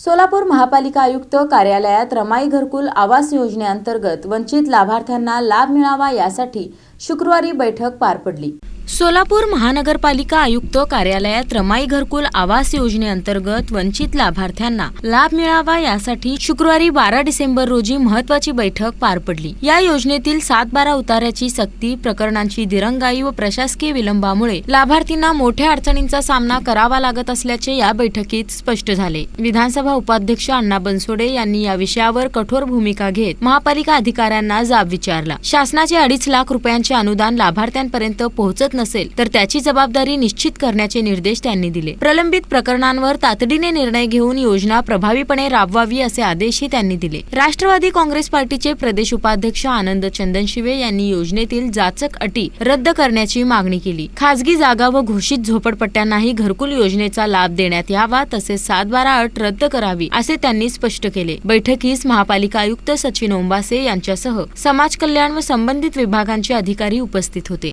सोलापूर महापालिका आयुक्त कार्यालयात रमाई घरकुल आवास योजनेअंतर्गत वंचित लाभार्थ्यांना लाभ मिळावा यासाठी शुक्रवारी बैठक पार पडली। सोलापूर महानगरपालिका आयुक्त कार्यालयात रमाई घरकुल आवास योजनेअंतर्गत वंचित लाभार्थ्यांना लाभ मिळावा यासाठी शुक्रवारी 12 डिसेंबर रोजी महत्त्वाची बैठक पार पडली। या योजनेतील 7-12 उतार्याची सक्ती, प्रकरणांची दिरंगाई व प्रशासकीय विलंबामुळे लाभार्थींना मोठ्या अडचणींचा सामना करावा लागत असल्याचे या बैठकीत स्पष्ट झाले। विधानसभा उपाध्यक्ष अण्णा बनसोडे यांनी या विषयावर कठोर भूमिका घेत महापालिका अधिकाऱ्यांना जाब विचारला। शासनाचे 2.5 लाख रुपयांचे अनुदान लाभार्थ्यांपर्यंत पोहोचत नसेल तर त्याची जबाबदारी निश्चित करण्याचे निर्देश त्यांनी दिले। प्रलंबित प्रकरणांवर तातडीने निर्णय घेऊन योजना प्रभावीपणे राबवावी असे आदेशही त्यांनी दिले। राष्ट्रवादी काँग्रेस पार्टीचे प्रदेश उपाध्यक्ष आनंद चंदनशिवे यांनी योजनेतील जाचक अटी रद्द करण्याची मागणी केली। खासगी जागा व घोषित झोपडपट्ट्यांनाही घरकुल योजनेचा लाभ देण्यात यावा, तसेच 7-12 अट रद्द करावी असे त्यांनी स्पष्ट केले। बैठकीस महापालिका आयुक्त सचिन ओंबासे यांच्यासह समाज कल्याण व संबंधित विभागांचे अधिकारी उपस्थित होते।